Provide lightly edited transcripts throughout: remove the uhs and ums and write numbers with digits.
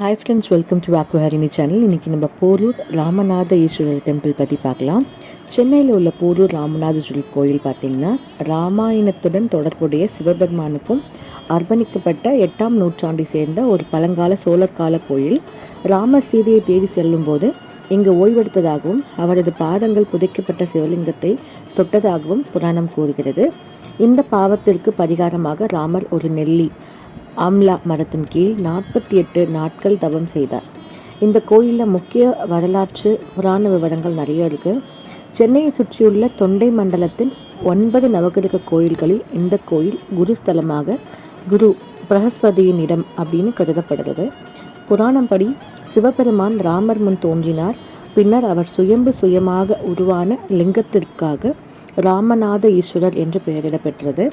Hi friends, welcome to ஆக்வஹரிணி channel. இன்றைக்கி நம்ம போரூர் ராமநாத ஈஸ்வரர் டெம்பிள் பற்றி பார்க்கலாம். சென்னையில் உள்ள போரூர் ராமநாதேஸ்வரர் கோயில் பார்த்திங்கன்னா ராமாயணத்துடன் தொடர்புடைய சிவபெருமானுக்கும் அர்ப்பணிக்கப்பட்ட 8ஆம் நூற்றாண்டை சேர்ந்த ஒரு பழங்கால சோழர் கால கோயில். ராமர் சீதையை தேடி செல்லும்போது இங்கு ஓய்வெடுத்ததாகவும் அவரது பாதங்கள் புதைக்கப்பட்ட சிவலிங்கத்தை தொட்டதாகவும் புராணம் கூறுகிறது. இந்த பாவத்திற்கு பரிகாரமாக ராமர் ஒரு நெல்லி ஆம்லா மரத்தின் கீழ் 48 நாட்கள் தவம் செய்தார். இந்த கோயிலில் முக்கிய வரலாற்று புராண விவரங்கள் நிறைய இருக்குது. சென்னையை சுற்றியுள்ள தொண்டை மண்டலத்தின் 9 நவகிரக கோயில்களில் இந்த கோயில் குருஸ்தலமாக குரு பிரகஸ்பதியின் இடம் அப்படின்னு கருதப்படுகிறது. புராணம் படி சிவபெருமான் ராமர் முன் தோன்றினார். பின்னர் அவர் சுயமாக உருவான லிங்கத்திற்காக ராமநாத ஈஸ்வரர் என்று பெயரிடப் பெற்றது.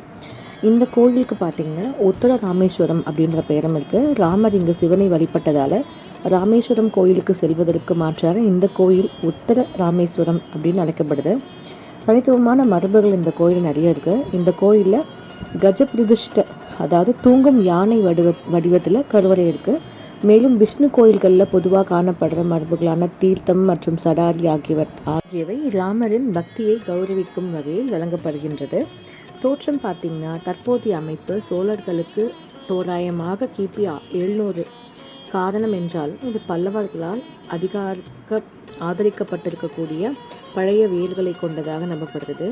இந்த கோயிலுக்கு பார்த்திங்கன்னா உத்தர ராமேஸ்வரம் அப்படின்ற பெயரும் இருக்குது. ராமர் இங்கு சிவனை வழிபட்டதால் ராமேஸ்வரம் கோயிலுக்கு செல்வதற்கு மாற்றாக இந்த கோயில் உத்தர ராமேஸ்வரம் அப்படின்னு அழைக்கப்படுது. தனித்துவமான மரபுகள் இந்த கோயில் நிறைய இருக்குது. இந்த கோயிலில் கஜபிரதிஷ்ட, அதாவது தூங்கும் யானை வடிவத்தில் கருவறை இருக்குது. மேலும் விஷ்ணு கோயில்களில் பொதுவாக காணப்படுற மரபுகளான தீர்த்தம் மற்றும் சடாரி ஆகியவை ராமரின் பக்தியை கௌரவிக்கும் வகையில் வழங்கப்படுகின்றது. தோற்றம் பார்த்திங்கன்னா தற்போதைய அமைப்பு சோழர்களுக்கு தோராயமாக கிபி 700 காரணம் என்றாலும் இது பல்லவர்களால் ஆதரிக்கப்பட்டிருக்கக்கூடிய பழைய வேர்களை கொண்டதாக நம்பப்படுகிறது.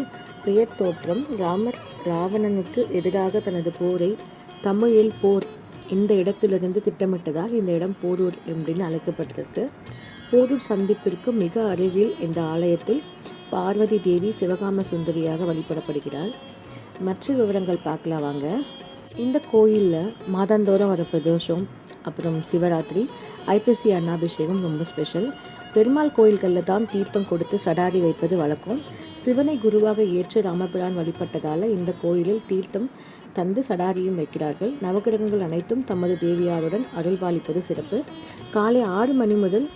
பெயர் தோற்றம் ராமர் ராவணனுக்கு எதிராக தனது போரை தமிழில் போர் இந்த இடத்திலிருந்து திட்டமிட்டதால் இந்த இடம் போரூர் அப்படின்னு அழைக்கப்பட்டிருக்கு. போரூர் சந்திப்பிற்கு மிக அருகில் இந்த ஆலயத்தில் பார்வதி தேவி சிவகாம சுந்தரியாக வழிபடப்படுகிறாள். மற்ற விவரங்கள் பார்க்கலாம் வாங்க. இந்த கோயிலில் மாதந்தோறும் வர பிரதோஷம், அப்புறம் சிவராத்திரி, ஐப்பசி அன்னாபிஷேகம் ரொம்ப ஸ்பெஷல். பெருமாள் கோயில்களில் தான் தீர்த்தம் கொடுத்து சடாரி வைப்பது வழக்கம். சிவனை குருவாக ஏற்று ராமபிரான் வழிபட்டதால் இந்த கோயிலில் தீர்த்தம் தந்து சடாரியும் வைக்கிறார்கள். நவகிரகங்கள் அனைத்தும் தமது தேவியாருடன் அருள்பாலிப்பது சிறப்பு. காலை 6 மணி முதல்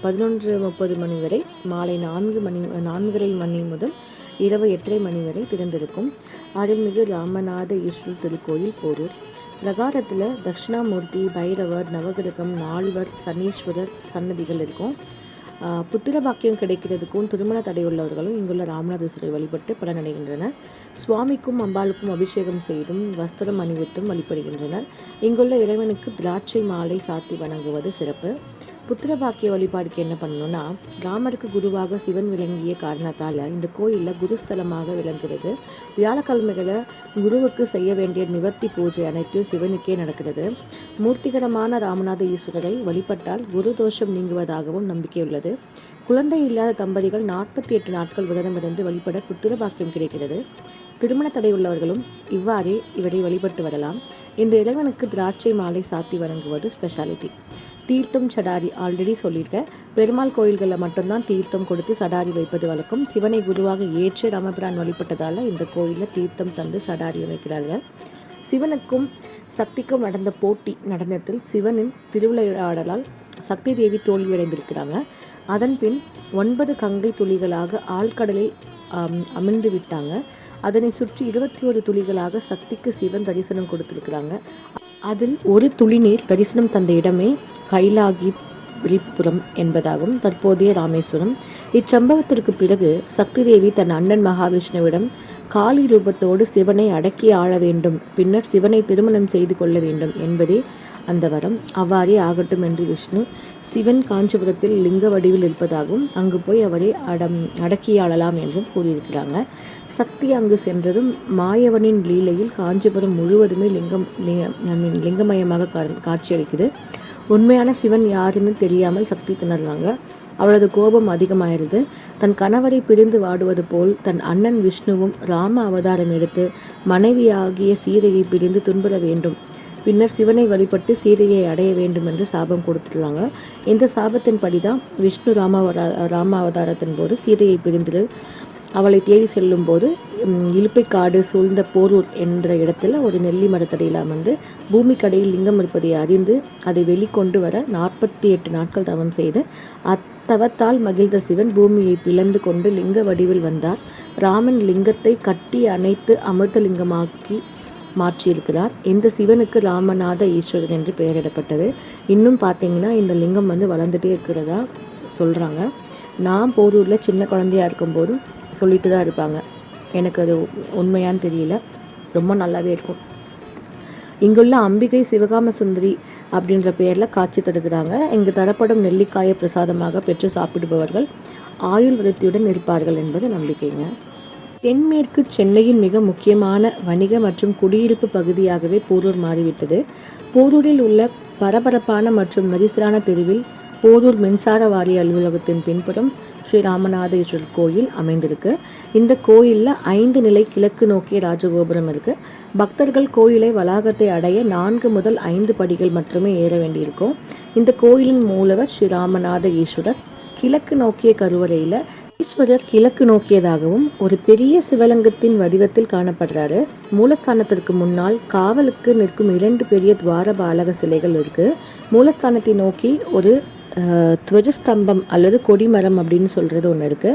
11:30 மணி வரை, மாலை 4:30 மணி முதல் இரவு 8:30 மணி வரை திறந்திருக்கும். அருள்மிகு ராமநாத ஈஸ்வரர் திருக்கோயில் போரூர். பிரகாரத்தில் தட்சிணாமூர்த்தி, பைரவர், நவகிரகம், நால்வர், சனீஸ்வரர் சன்னதிகள் இருக்கும். புத்திர பாக்கியம் கிடைக்கிறதுக்கும் திருமண தடையுள்ளவர்களும் இங்குள்ள ராமநாதேஸ்வரரை வழிபட்டு பலனடைகின்றனர். சுவாமிக்கும் அம்பாளுக்கும் அபிஷேகம் செய்தும் வஸ்திரம் அணிவித்தும் வழிபடுகின்றனர். இங்குள்ள இறைவனுக்கு திராட்சை மாலை சாத்தி வணங்குவது சிறப்பு. புத்திர பாக்கிய வழிபாடுக்கு என்ன பண்ணணும்னா, ராமருக்கு குருவாக சிவன் விளங்கிய காரணத்தால் இந்த கோயிலில் குருஸ்தலமாக விளங்குகிறது. வியாழக்கிழமைகளில் குருவுக்கு செய்ய வேண்டிய நிவர்த்தி பூஜை அனைத்தும் சிவனுக்கே நடக்கிறது. மூர்த்திகரமான ராமநாத ஈஸ்வரரை வழிபட்டால் குரு தோஷம் நீங்குவதாகவும் நம்பிக்கை உள்ளது. குழந்தை இல்லாத தம்பதிகள் 48 நாட்கள் விரதமிருந்து வழிபட புத்திர பாக்கியம் கிடைக்கிறது. திருமண தடை உள்ளவர்களும் இவ்வாறே இவரை வழிபட்டு வரலாம். இந்த இறைவனுக்கு திராட்சை மாலை சாத்தி வணங்குவது ஸ்பெஷாலிட்டி. தீர்த்தம் சடாரி ஆல்ரெடி சொல்லியிருக்கேன். பெருமாள் கோயில்களில் மட்டும்தான் தீர்த்தம் கொடுத்து சடாரி வைப்பது வழக்கம். சிவனை குருவாக ஏற்று ராமபிரான் வழிபட்டதால் இந்த கோயிலில் தீர்த்தம் தந்து சடாரி வைக்கிறார்கள். சிவனுக்கும் சக்திக்கும் நடந்த போட்டி நடனத்தில் சிவனின் திருவிளையாடலால் சக்தி தேவி தோல்வியடைந்திருக்கிறாங்க. அதன் பின் 9 கங்கை துளிகளாக ஆழ்கடலில் அமிழ்ந்து விட்டாங்க. அதனை சுற்றி 21 துளிகளாக சக்திக்கு சிவன் தரிசனம் கொடுத்திருக்கிறாங்க. அதில் ஒரு துளி நீர் தரிசனம் தந்த இடமே கைலாகிபுரம் என்பதாகும் தற்போதைய ராமேஸ்வரம். இச்சம்பவத்திற்கு பிறகு சக்தி தேவி தன் அண்ணன் மகாவிஷ்ணுவிடம் காளி ரூபத்தோடு சிவனை அடக்கி ஆள வேண்டும், பின்னர் சிவனை திருமணம் செய்து கொள்ள வேண்டும் என்பதே அந்த வரம். அவ்வாறே ஆகட்டும் என்று விஷ்ணு சிவன் காஞ்சிபுரத்தில் லிங்க வடிவில் இருப்பதாகவும் அங்கு போய் அவரை அடக்கியாளலாம் என்றும் கூறியிருக்கிறாங்க. சக்தி அங்கு சென்றதும் மாயவனின் லீலையில் காஞ்சிபுரம் முழுவதுமே லிங்கமயமாக காட்சியளிக்குது. உண்மையான சிவன் யாருன்னு தெரியாமல் சக்தி திணறாங்க. அவளது கோபம் அதிகமாயிருது. தன் கணவரை பிரிந்து வாடுவது போல் தன் அண்ணன் விஷ்ணுவும் ராம அவதாரம் எடுத்து மனைவியாகிய சீதையை பிரிந்து துன்புற வேண்டும், பின்னர் சிவனை வழிபட்டு சீதையை அடைய வேண்டும் என்று சாபம் கொடுத்துருவாங்க. இந்த சாபத்தின் படிதான் விஷ்ணு ராம அவதாரத்தின் போது சீதையை பிரிந்து அவளை தேடி செல்லும் போது இலுப்பைக்காடு சூழ்ந்த போரூர் என்ற இடத்துல ஒரு நெல்லி மரத்தடியில் அமர்ந்து பூமி கடையில் லிங்கம் இருப்பதை அறிந்து அதை வெளிக்கொண்டு வர 48 நாட்கள் தவம் செய்து அத்தவத்தால் மகிழ்ந்த சிவன் பூமியை பிளந்து கொண்டு லிங்க வடிவில் வந்தார். ராமன் லிங்கத்தை கட்டி அணைத்து அமிர்த லிங்கமாக்கி மாற்றியிருக்கிறார். இந்த சிவனுக்கு ராமநாத ஈஸ்வரன் என்று பெயரிடப்பட்டது. இன்னும் பார்த்தீங்கன்னா இந்த லிங்கம் வந்து வளர்ந்துட்டே இருக்கிறதா சொல்கிறாங்க. நான் போரூரில் சின்ன குழந்தையாக இருக்கும்போது சொல்லிட்டு தான் இருப்பாங்க. எனக்கு அது உண்மையான்னு தெரியல. ரொம்ப நல்லாவே இருக்கும். இங்குள்ள அம்பிகை சிவகாம சுந்தரி அப்படின்ற பெயரில் காட்சி தருகிறாங்க. இங்கு தரப்படும் நெல்லிக்காயை பிரசாதமாக பெற்று சாப்பிடுபவர்கள் ஆயுள் விருத்தியுடன் இருப்பார்கள் என்பது நம்பிக்கைங்க. தென்மேற்கு சென்னையின் மிக முக்கியமான வணிக மற்றும் குடியிருப்பு பகுதியாகவே போரூர் மாறிவிட்டது. போரூரில் உள்ள பரபரப்பான மற்றும் நெரிசலான தெருவில் போரூர் மின்சார வாரிய அலுவலகத்தின் பின்புறம் ஸ்ரீ ராமநாதேஸ்வரர் கோயில் அமைந்திருக்கு. இந்த கோயிலில் 5 நிலை கிழக்கு நோக்கிய ராஜகோபுரம் இருக்குது. பக்தர்கள் கோயிலை வளாகத்தை அடைய 4 முதல் 5 படிகள் மட்டுமே ஏற வேண்டியிருக்கும். இந்த கோயிலின் மூலவர் ஸ்ரீ ராமநாத ஈஸ்வரர். கிழக்கு நோக்கிய கருவறையில் ஈஸ்வரர் கிழக்கு நோக்கியதாகவும் ஒரு பெரிய சிவலிங்கத்தின் வடிவத்தில் காணப்படுறாரு. மூலஸ்தானத்திற்கு முன்னால் காவலுக்கு நிற்கும் 2 பெரிய துவாரபாலக சிலைகள் இருக்கு. மூலஸ்தானத்தை நோக்கி ஒரு துவஜஸ்தம்பம் அல்லது கொடிமரம் அப்படின்னு சொல்றது ஒன்று இருக்கு.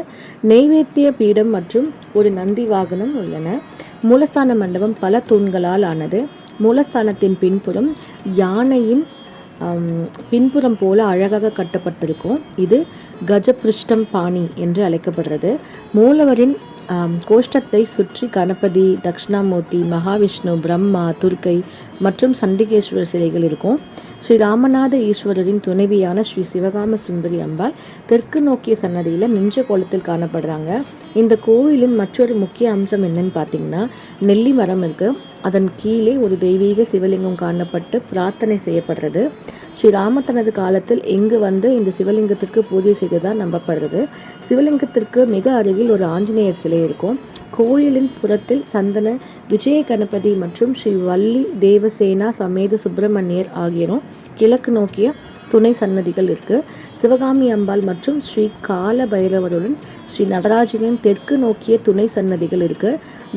நெய்வேத்திய பீடம் மற்றும் ஒரு நந்தி வாகனம் உள்ளன. மூலஸ்தான மண்டபம் பல தூண்களால் ஆனது. மூலஸ்தானத்தின் பின்புறம் யானையின் பின்புறம் போல அழகாக கட்டப்பட்டிருக்கும். இது கஜபிருஷ்டம் பாணி என்று அழைக்கப்படுறது. மூலவரின் கோஷ்டத்தை சுற்றி கணபதி, தட்சிணாமூர்த்தி, மகாவிஷ்ணு, பிரம்மா, துர்க்கை மற்றும் சண்டிகேஸ்வரர் சிலைகள் இருக்கும். ஸ்ரீ ராமநாத ஈஸ்வரரின் துணைவியான ஸ்ரீ சிவகாம சுந்தரி அம்பாள் தெற்கு நோக்கிய சன்னதியில் நின்ற கோலத்தில் காணப்படுறாங்க. இந்த கோயிலின் மற்றொரு முக்கிய அம்சம் என்னன்னு பார்த்தீங்கன்னா, நெல்லி மரம் இருக்கு. அதன் கீழே ஒரு தெய்வீக சிவலிங்கம் காணப்பட்டு பிரார்த்தனை செய்யப்படுறது. ஸ்ரீராம தனது காலத்தில் இங்கு வந்து இந்த சிவலிங்கத்திற்கு பூஜை செய்ததாக நம்பப்படுறது. சிவலிங்கத்திற்கு மிக அருகில் ஒரு ஆஞ்சநேயர் சிலை இருக்கும். கோயிலின் புறத்தில் சந்தன விஜய கணபதி மற்றும் ஸ்ரீ வள்ளி தேவசேனா சமேத சுப்பிரமணியர் ஆகியோரும் கிழக்கு நோக்கிய துணை சன்னதிகள் இருக்கு. சிவகாமி அம்பாள் மற்றும் ஸ்ரீ கால பைரவருடன் ஸ்ரீ நடராஜனின் தெற்கு நோக்கிய துணை சன்னதிகள் இருக்கு.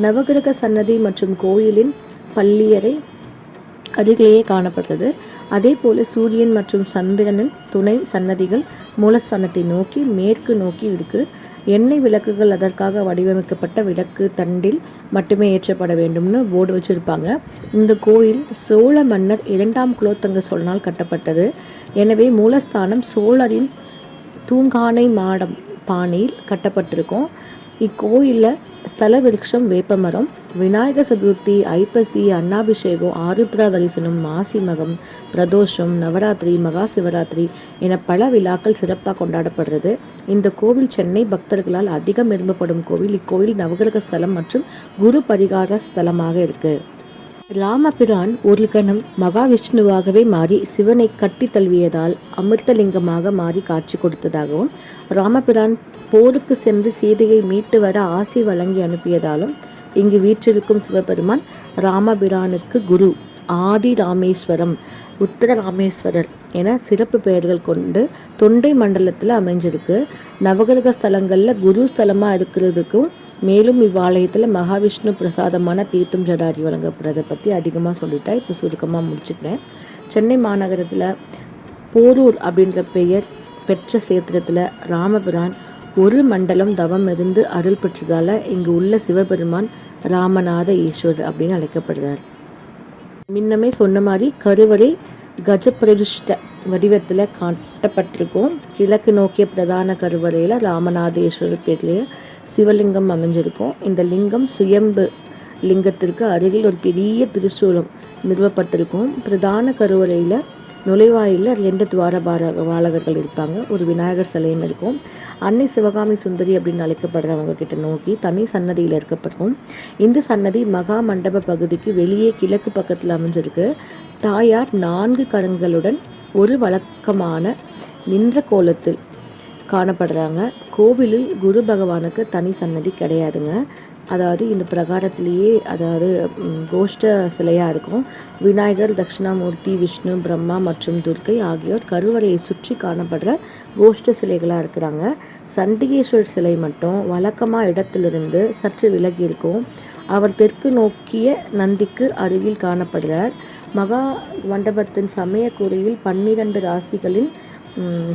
நவகிரக சன்னதி மற்றும் கோயிலின் பள்ளியறை அருகிலேயே காணப்பட்டது. அதே போல சூரியன் மற்றும் சந்திரனின் துணை சன்னதிகள் மூலஸ்தானத்தை நோக்கி மேற்கு நோக்கி இருக்கு. எண்ணெய் விளக்குகள் அதற்காக வடிவமைக்கப்பட்ட விளக்கு தண்டில் மட்டுமே ஏற்றப்பட வேண்டும்னு போர்டு வச்சுருப்பாங்க. இந்த கோயில் சோழ மன்னர் 2ஆம் குலோத்துங்க சோழனால் கட்டப்பட்டது. எனவே மூலஸ்தானம் சோழரின் தூங்கானை மாடம் பாணியில் கட்டப்பட்டிருக்கும். இக்கோயிலில் ஸ்தல விருட்சம் வேப்பமரம். விநாயக சதுர்த்தி, ஐப்பசி, அன்னாபிஷேகம், ஆருத்ரா தரிசனம், மாசி மகம், பிரதோஷம், நவராத்திரி, மகா சிவராத்திரி என பல விழாக்கள் சிறப்பாக கொண்டாடப்படுறது. இந்த கோவில் சென்னை பக்தர்களால் அதிகம் விரும்பப்படும் கோவில். இக்கோவில் நவகிரக ஸ்தலம் மற்றும் குரு பரிகார ஸ்தலமாக இருக்கு. ராமபிரான் ஒரு கணம் மகாவிஷ்ணுவாகவே மாறி சிவனை கட்டி தழுவியதால் அமிர்தலிங்கமாக மாறி காட்சி கொடுத்ததாகவும், ராமபிரான் போருக்கு சென்று சீதையை மீட்டு வர ஆசி வழங்கி அனுப்பியதாலும் இங்கு வீற்றிருக்கும் சிவபெருமான் ராமபிரானுக்கு குரு, ஆதி ராமேஸ்வரம், உத்தர ராமேஸ்வரர் என சிறப்பு பெயர்கள் கொண்டு தொண்டை மண்டலத்தில் அமைஞ்சிருக்கு. நவகிரக ஸ்தலங்களில் குரு ஸ்தலமாக இருக்கிறதுக்கும் மேலும் இவ்வாலயத்தில் மகாவிஷ்ணு பிரசாதமான தீர்த்தம் ஜடாரி வழங்கப்படுறதை பற்றி அதிகமாக சொல்லிட்டேன். இப்போ சுருக்கமாக முடிச்சுக்கிறேன். சென்னை மாநகரத்தில் போரூர் அப்படின்ற பெயர் பெற்ற சேத்திரத்தில் ராமபிரான் ஒரு மண்டலம் தவம் இருந்து அருள் பெற்றதால் இங்கு உள்ள சிவபெருமான் ராமநாத ஈஸ்வரர் அப்படின்னு அழைக்கப்படுறார். முன்னமே சொன்ன மாதிரி கருவறை கஜபிரதிஷ்ட வடிவத்தில் காட்டப்பட்டிருக்கும். கிழக்கு நோக்கிய பிரதான கருவறையில் ராமநாதேஸ்வரர் பேர்லேயே சிவலிங்கம் அமைஞ்சிருக்கும். இந்த லிங்கம் சுயம்பு லிங்கத்திற்கு அருகில் ஒரு பெரிய திருசூலம் நிறுவப்பட்டிருக்கும். பிரதான கருவறையில் நுழைவாயிலில் 2 துவாரபாலகர்கள் இருப்பாங்க. ஒரு விநாயகர் சிலையும் இருக்கும். அன்னை சிவகாமி சுந்தரி அப்படின்னு அழைக்கப்படுறவங்க கிட்ட நோக்கி தனி சன்னதியில் இருக்கப்படும். இந்த சன்னதி மகா மண்டப பகுதிக்கு வெளியே கிழக்கு பக்கத்தில் அமைஞ்சிருக்கு. தாயார் 4 கரங்களுடன் ஒரு வழக்கமான நின்ற கோலத்தில் காணப்படுறாங்க. கோவிலில் குரு பகவானுக்கு தனி சன்னதி கிடையாதுங்க. அதாவது இந்த பிரகாரத்திலேயே கோஷ்ட சிலையாக இருக்கும். விநாயகர், தட்சிணாமூர்த்தி, விஷ்ணு, பிரம்மா மற்றும் துர்க்கை ஆகியோர் கருவறையை சுற்றி காணப்படுற கோஷ்ட சிலைகளாக இருக்கிறாங்க. சண்டிகேஸ்வரர் சிலை மட்டும் வழக்கமாக இடத்திலிருந்து சற்று விலகி இருக்கும். அவர் தெற்கு நோக்கிய நந்திக்கு அருகில் காணப்படுறார். மகா மண்டபத்தின் சமயக்கூரையில் 12 ராசிகளின்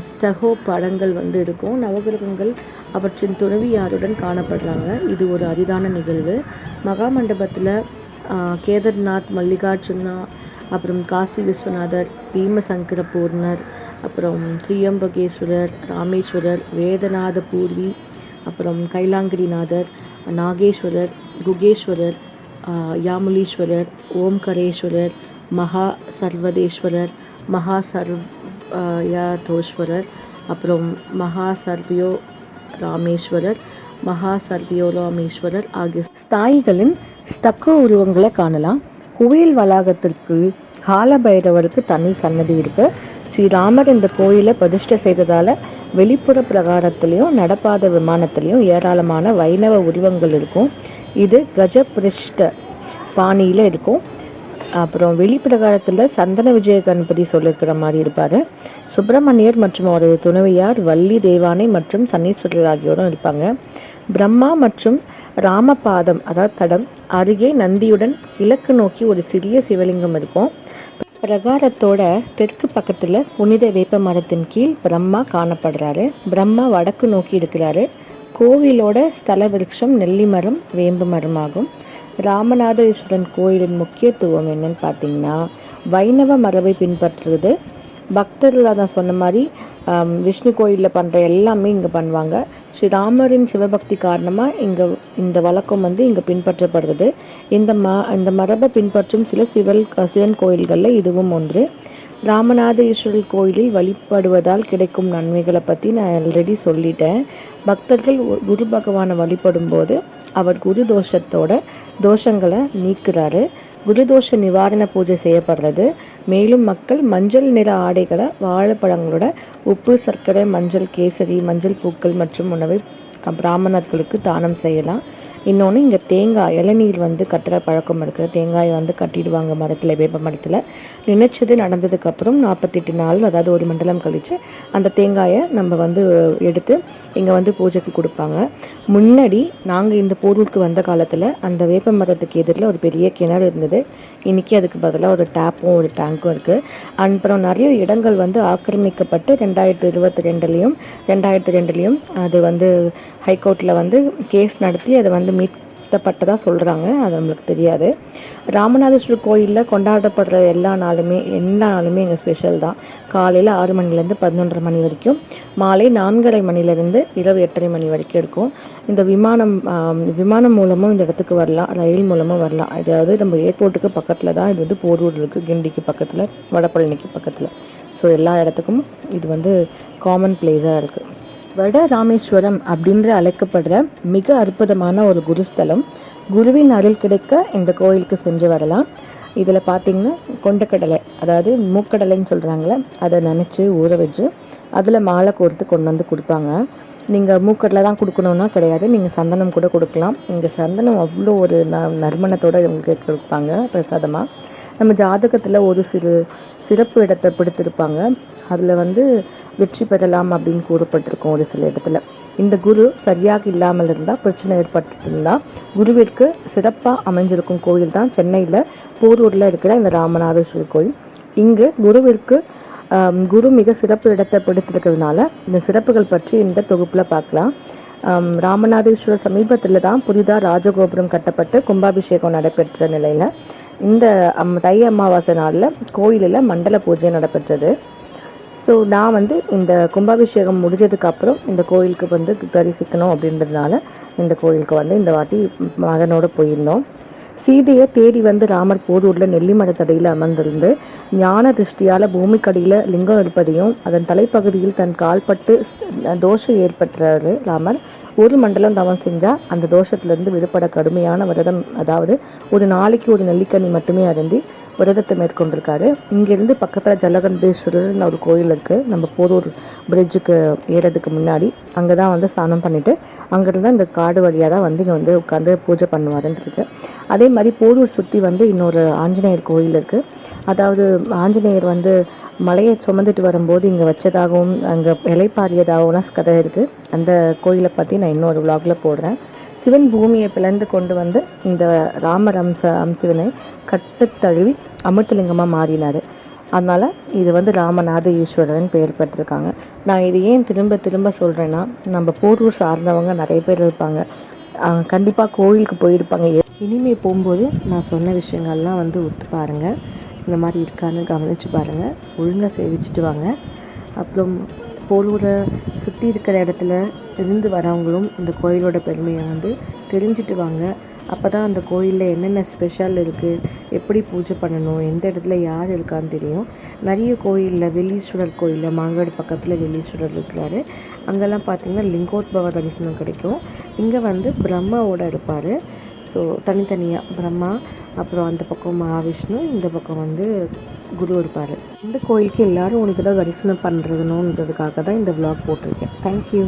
ஸ்டகோ படங்கள் இருக்கும். நவகிரகங்கள் அவற்றின் துறவியாருடன் காணப்படுறாங்க. இது ஒரு அரிதான நிகழ்வு. மகா மண்டபத்தில் கேதார்நாத், மல்லிகார்ஜுனா, அப்புறம் காசி விஸ்வநாதர், பீமசங்கர பூர்ணர், அப்புறம் திரியம்பகேஸ்வரர், ராமேஸ்வரர், வேதநாத பூர்வி, அப்புறம் கைலாங்கிரிநாதர், நாகேஸ்வரர், குகேஸ்வரர், யாமுலீஸ்வரர், ஓம்கரேஸ்வரர், மகா சர்வதேஸ்வரர், மகா சர்வயாதோஸ்வரர், அப்புறம் மகா சர்வியோ ராமேஸ்வரர், மகா சர்வியோ ராமேஸ்வரர் ஆகிய ஸ்தாயிகளின் ஸ்தக்க உருவங்களை காணலாம். கோயில் வளாகத்திற்கு காலபைரவருக்கு தனி சன்னதி இருக்கு. ஸ்ரீராமர் இந்த கோயிலை பிரதிஷ்டை செய்ததால் வெளிப்புற பிரகாரத்திலையும் நடப்பாத விமானத்திலையும் ஏராளமான வைணவ உருவங்கள் இருக்கும். இது கஜபிரஷ்ட பாணியில் இருக்கும். அப்புறம் வெளிப்பிரகாரத்தில் சந்தன விஜய கணபதி சொல்லியிருக்கிற மாதிரி இருப்பார். சுப்பிரமணியர் மற்றும் அவரது துணைவியார் வள்ளி தேவானை மற்றும் சனீஸ்வரர் ஆகியோரும் இருப்பாங்க. பிரம்மா மற்றும் ராமபாதம் அதாவது தடம் அருகே நந்தியுடன் கிழக்கு நோக்கி ஒரு சிறிய சிவலிங்கம் இருக்கும். பிரகாரத்தோட தெற்கு பக்கத்தில் புனித வேப்ப மரத்தின் கீழ் பிரம்மா காணப்படுறாரு. பிரம்மா வடக்கு நோக்கி இருக்கிறாரு. கோவிலோட ஸ்தல விருட்சம் நெல்லி மரம், வேம்பு மரம் ஆகும். ராமநாதேஸ்வரன் கோயிலின் முக்கியத்துவம் என்னன்னு பார்த்தீங்கன்னா, வைணவ மரபை பின்பற்றுறது. பக்தர்கள் நான் சொன்ன மாதிரி விஷ்ணு கோயிலில் பண்ணுற எல்லாமே இங்கே பண்ணுவாங்க. ஸ்ரீராமரின் சிவபக்தி காரணமாக இந்த வழக்கம் இங்கே பின்பற்றப்படுறது. இந்த மரபை பின்பற்றும் சில சிவன் கோயில்களில் இதுவும் ஒன்று. ராமநாதேஸ்வரர் கோயிலில் வழிபடுவதால் கிடைக்கும் நன்மைகளை பற்றி நான் ஆல்ரெடி சொல்லிட்டேன். பக்தர்கள் குரு பகவானை வழிபடும் போது அவர் குரு தோஷங்களை நீக்கிறாரு. குருதோஷ நிவாரண பூஜை செய்யப்படுறது. மேலும் மக்கள் மஞ்சள் நிற ஆடைகளை, வாழைப்பழங்களோட உப்பு, சர்க்கரை, மஞ்சள், கேசரி, மஞ்சள் பூக்கள் மற்றும் உணவை பிராமணர்களுக்கு தானம் செய்யலாம். இன்னொன்று, இங்கே தேங்காய் இளநீர் கட்டுற பழக்கம் இருக்குது. தேங்காயை கட்டிடுவாங்க மரத்தில், வேப்ப மரத்தில். நினைச்சது நடந்ததுக்கப்புறம் 48 நாள், அதாவது ஒரு மண்டலம் கழித்து அந்த தேங்காயை நம்ம எடுத்து இங்கே பூஜைக்கு கொடுப்பாங்க. முன்னாடி நாங்கள் இந்த போரூருக்கு வந்த காலத்தில் அந்த வேப்ப மரத்துக்கு எதிரில் ஒரு பெரிய கிணறு இருந்தது. இன்றைக்கி அதுக்கு பதிலாக ஒரு டேப்பும் ஒரு டேங்க்கும் இருக்குது. அப்புறம் நிறைய இடங்கள் ஆக்கிரமிக்கப்பட்டு 2022லையும் 2002லையும் அது ஹைகோர்ட்டில் கேஸ் நடத்தி அதை மீட்கப்பட்டதாக சொல்கிறாங்க. அது நம்மளுக்கு தெரியாது. ராமநாதேஸ்வரர் கோயிலில் கொண்டாடப்படுற எல்லா நாளுமே எங்கள் ஸ்பெஷல் தான். காலையில் 6 மணிலேருந்து 11:30 மணி வரைக்கும், மாலை 4:30 மணிலேருந்து இரவு 8:30 மணி வரைக்கும் இருக்கும். இந்த விமானம் மூலமும் இந்த இடத்துக்கு வரலாம், ரயில் மூலமும் வரலாம். அதாவது நம்ம ஏர்போர்ட்டுக்கு பக்கத்தில் தான் இது போரூர் இருக்குது, கிண்டிக்கு பக்கத்தில், வடபழனிக்கு பக்கத்தில். ஸோ எல்லா இடத்துக்கும் இது காமன் பிளேஸாக இருக்குது. வட ராமேஸ்வரம் அப்படின்ற அழைக்கப்படுற மிக அற்புதமான ஒரு குருஸ்தலம். குருவின் அருள் கிடைக்க இந்த கோயிலுக்கு சென்று வரலாம். இதில் பார்த்திங்கன்னா கொண்டக்கடலை, அதாவது மூக்கடலைன்னு சொல்கிறாங்களே, அதை நினச்சி ஊற வச்சு அதில் மாலை கோர்த்து கொண்டு கொடுப்பாங்க. நீங்கள் மூக்கடலை தான் கொடுக்கணுன்னா கிடையாது, நீங்கள் சந்தனம் கூட கொடுக்கலாம். இங்கே சந்தனம் அவ்வளோ ஒரு நறுமணத்தோடு உங்களுக்கு கொடுப்பாங்க பிரசாதமாக. நம்ம ஜாதகத்தில் ஒரு சிறப்பு இடத்தை பிடித்திருப்பாங்க. அதில் வெற்றி பெறலாம் அப்படின்னு கூறப்பட்டிருக்கோம் ஒரு சில இடத்துல. இந்த குரு சரியாக இல்லாமல் இருந்தால், பிரச்சனை ஏற்பட்டிருந்தால், குருவிற்கு சிறப்பாக அமைஞ்சிருக்கும் கோயில் தான் சென்னையில் போரூரில் இருக்கிற இந்த ராமநாதேஸ்வரர் கோயில். இங்கு குரு மிக சிறப்பு இடத்தை பிடித்திருக்கிறதுனால இந்த சிறப்புகள் பற்றி இந்த தொகுப்பில் பார்க்கலாம். ராமநாதேஸ்வரர் சமீபத்தில் தான் புதிதாக ராஜகோபுரம் கட்டப்பட்டு கும்பாபிஷேகம் நடைபெற்ற நிலையில் இந்த தை அமாவாசை நாளில் கோயிலில் மண்டல பூஜை நடைபெற்றது. ஸோ நான் இந்த கும்பாபிஷேகம் முடிஞ்சதுக்கப்புறம் இந்த கோயிலுக்கு தரிசிக்கணும் அப்படின்றதுனால இந்த கோயிலுக்கு இந்த வாட்டி மகனோடு போயிருந்தோம். சீதையை தேடி ராமர் போரூரில் நெல்லி மரத்தடியில் அமர்ந்திருந்து ஞான திருஷ்டியால் பூமிக்கடியில் லிங்கம் இருப்பதையும் அதன் தலைப்பகுதியில் தன் கால்பட்டு தோஷம் ஏற்பட்டாரு ராமர். ஒரு மண்டலம் தவம் செஞ்சால் அந்த தோஷத்திலிருந்து விடுபட கடுமையான விரதம், அதாவது ஒரு நாளைக்கு ஒரு நெல்லிக்கனி மட்டுமே அருந்தி விரதத்தை மேற்கொண்டிருக்காரு. இங்கேருந்து பக்கத்தில் ஜலகண்டேஸ்வரர்னு ஒரு கோயில் இருக்குது. நம்ம போரூர் பிரிட்ஜுக்கு ஏறதுக்கு முன்னாடி அங்கே தான் ஸ்நானம் பண்ணிவிட்டு அங்கேருந்து அந்த காடு வழியாக தான் இங்கே உட்காந்து பூஜை பண்ணுவாருன்னு இருக்குது. அதே மாதிரி போரூர் சுற்றி இன்னொரு ஆஞ்சநேயர் கோயில் இருக்குது. அதாவது ஆஞ்சநேயர் மலையை சுமந்துட்டு வரும்போது இங்கே வச்சதாகவும் அங்கே இலைப்பாரியதாகவும் கதை இருக்குது. அந்த கோயிலை பற்றி நான் இன்னொரு விலாகில் போடுறேன். சிவன் பூமியை பிளந்து கொண்டு இந்த ராமர் அம்சிவனை கட்டுத்தழுவி அமிர்தலிங்கமாக மாறினார். அதனால் இது ராமநாத ஈஸ்வரன் பெயர் பெற்றிருக்காங்க. நான் இது ஏன் திரும்ப திரும்ப சொல்கிறேன்னா, நம்ம போரூர் சார்ந்தவங்க நிறைய பேர் இருப்பாங்க. கண்டிப்பாக கோயிலுக்கு போயிருப்பாங்க. இனிமேல் போகும்போது நான் சொன்ன விஷயங்கள்லாம் வந்து ஒத்து பாருங்கள், இந்த மாதிரி இருக்கான்னு கவனித்து பாருங்கள், ஒழுங்காக சேவிச்சுட்டு வாங்க. அப்புறம் போலூரை சுற்றி இருக்கிற இடத்துல இருந்து வரவங்களும் இந்த கோயிலோட பெருமையை வந்து தெரிஞ்சுட்டு வாங்க. அப்போ தான் அந்த கோயிலில் என்னென்ன ஸ்பெஷல் இருக்குது, எப்படி பூஜை பண்ணணும், எந்த இடத்துல யார் இருக்கான்னு தெரியும். நிறைய கோயிலில், வெள்ளீஸ்வரர் கோயிலில், மாங்காடு பக்கத்தில் வெள்ளீஸ்வரர் இருக்கிறாரு, அங்கெல்லாம் பார்த்திங்கன்னா லிங்கோத்பவ தரிசனம் கிடைக்கும். இங்கே வந்து பிரம்மாவோட இருப்பார். ஸோ தனித்தனியாக பிரம்மா, அப்புறம் அந்த பக்கம் மகாவிஷ்ணு, இந்த பக்கம் வந்து குரு இருப்பார். இந்த கோயிலுக்கு எல்லோரும் ஒரு தடவை தரிசனம் பண்ணுறதுனுன்றதுக்காக தான் இந்த விளாக் போட்டிருக்கேன். தேங்க்யூ.